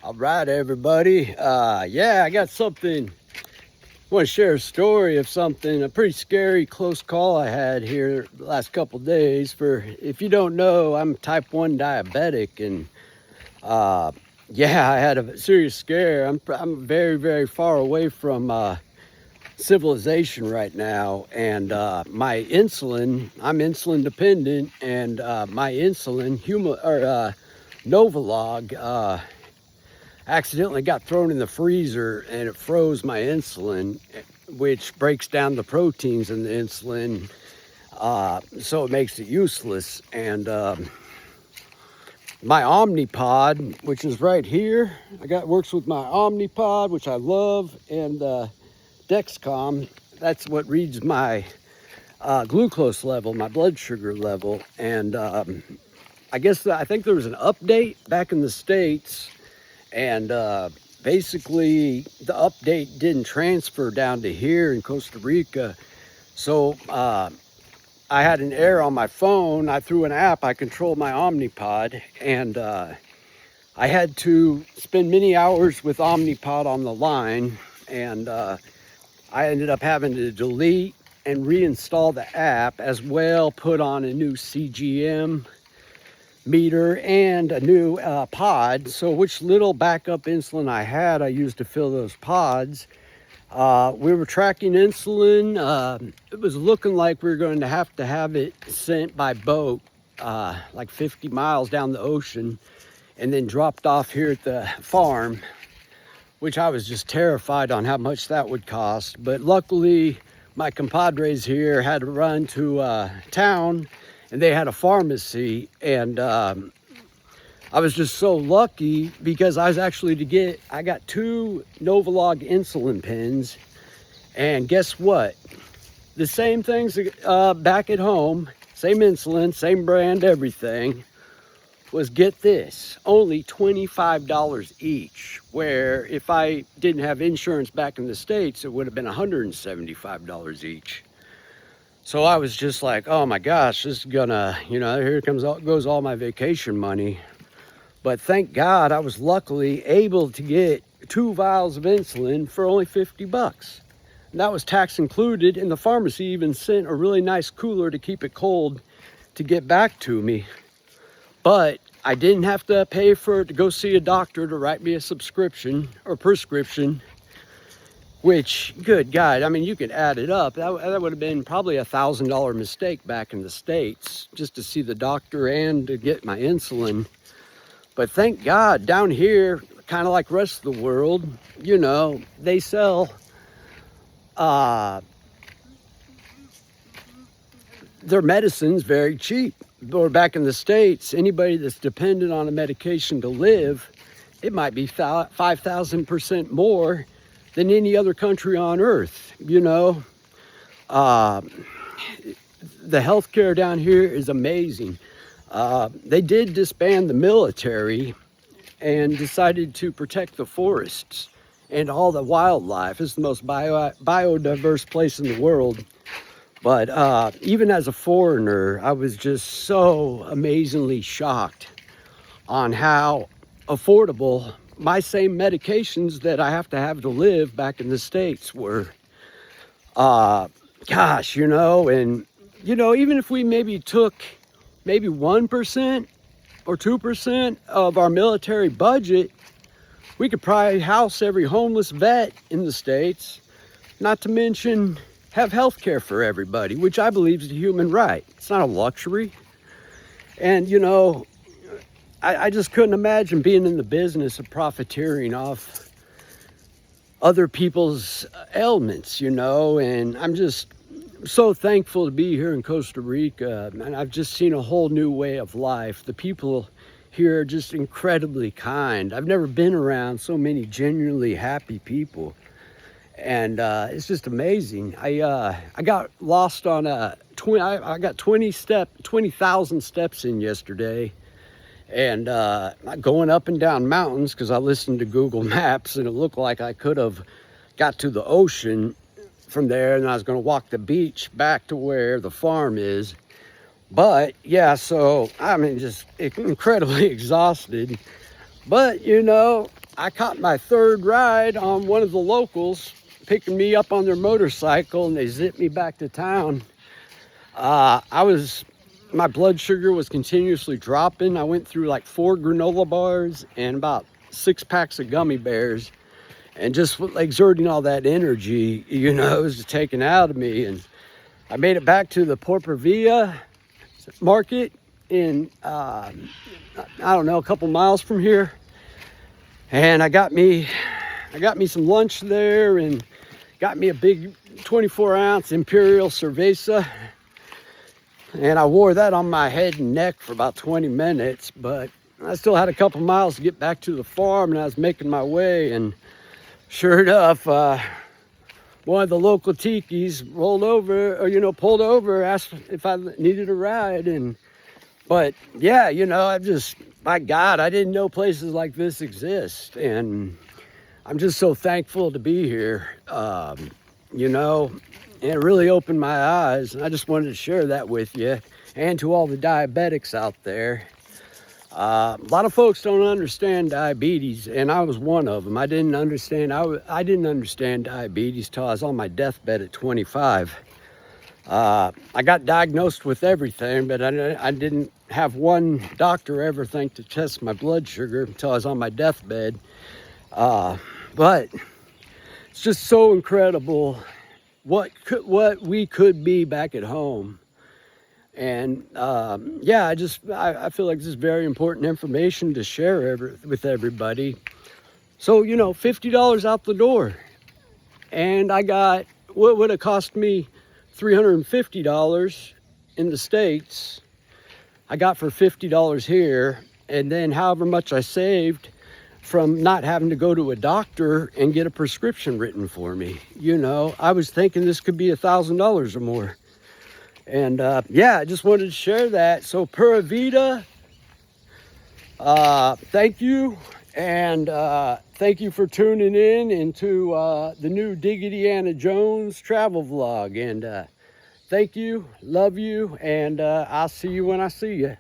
All right, everybody. Yeah, I got something. I want to share a story of a pretty scary close call I had here the last couple days. If you don't know, I'm type 1 diabetic, and yeah, I had a serious scare. I'm very, very far away from civilization right now, and my insulin, I'm insulin dependent, and my insulin, Novolog, accidentally got thrown in the freezer and it froze my insulin, which breaks down the proteins in the insulin, so it makes it useless. And my Omnipod, which is right here, works with my Omnipod, which I love, and Dexcom. That's what reads my glucose level, my blood sugar level. And I think there was an update back in the States, and basically the update didn't transfer down to here in Costa Rica. So I had an error on my phone. Through an app, I control my Omnipod, and I had to spend many hours with Omnipod on the line, and I ended up having to delete and reinstall the app, as well put on a new CGM meter and a new pod. So which little backup insulin I had, I used to fill those pods. We were tracking insulin. It was looking like we were going to have it sent by boat, like 50 miles down the ocean, and then dropped off here at the farm, which I was just terrified on how much that would cost. But luckily, my compadres here had to run to town, and they had a pharmacy, and I was just so lucky because I got 2 Novolog insulin pens, and guess what? The same things back at home, same insulin, same brand, everything, was, get this, only $25 each, where if I didn't have insurance back in the States, it would have been $175 each. So I was just like, oh my gosh, this is gonna, here goes all my vacation money. But thank God I was luckily able to get 2 vials of insulin for only 50 bucks. And that was tax included, and the pharmacy even sent a really nice cooler to keep it cold to get back to me. But I didn't have to pay to go see a doctor to write me a subscription or prescription, which, good God, I mean, you could add it up. That would have been probably $1,000 mistake back in the States, just to see the doctor and to get my insulin. But thank God, down here, kind of like the rest of the world, they sell their medicines very cheap. Or back in the States, anybody that's dependent on a medication to live, it might be 5,000% more than any other country on earth. The healthcare down here is amazing. They did disband the military and decided to protect the forests and all the wildlife. It's the most biodiverse place in the world. But even as a foreigner, I was just so amazingly shocked on how affordable my same medications that I have to live back in the States were. Gosh, and, even if we maybe took 1% or 2% of our military budget, we could probably house every homeless vet in the States, not to mention have health care for everybody, which I believe is a human right. It's not a luxury. And, I just couldn't imagine being in the business of profiteering off other people's ailments, and I'm just so thankful to be here in Costa Rica, and I've just seen a whole new way of life. The people here are just incredibly kind. I've never been around so many genuinely happy people. And it's just amazing. I got lost on I got 20,000 steps in yesterday, and going up and down mountains because I listened to Google Maps, and it looked like I could have got to the ocean from there, and I was going to walk the beach back to where the farm is. But yeah, so I mean, just incredibly exhausted. But I caught my third ride on one of the locals picking me up on their motorcycle, and they zipped me back to town. My blood sugar was continuously dropping. I went through like 4 granola bars and about 6 packs of gummy bears, and just exerting all that energy, you know, it was taken out of me. And I made it back to the Porpervilla market in, I don't know, a couple miles from here. And I got me some lunch there and got me a big 24-ounce Imperial Cerveza. And I wore that on my head and neck for about 20 minutes, but I still had a couple miles to get back to the farm, and I was making my way. And sure enough, one of the local tikis pulled over, asked if I needed a ride. But yeah, you know, my God, I didn't know places like this exist. And I'm just so thankful to be here, you know. And it really opened my eyes, and I just wanted to share that with you and to all the diabetics out there. A lot of folks don't understand diabetes, and I was one of them. I didn't understand diabetes till I was on my deathbed at 25. I got diagnosed with everything, but I didn't have one doctor ever think to test my blood sugar until I was on my deathbed. But it's just so incredible what we could be back at home. And yeah, I feel like this is very important information to share with everybody. So, you know, $50 out the door, and I got what would have cost me $350 in the States, I got for $50 here. And then however much I saved from not having to go to a doctor and get a prescription written for me. You know, I was thinking this could be $1,000 or more. And yeah, I just wanted to share that. So Pura Vida, thank you. And thank you for tuning in into the new Diggity Anna Jones travel vlog. And thank you, love you, and I'll see you when I see you.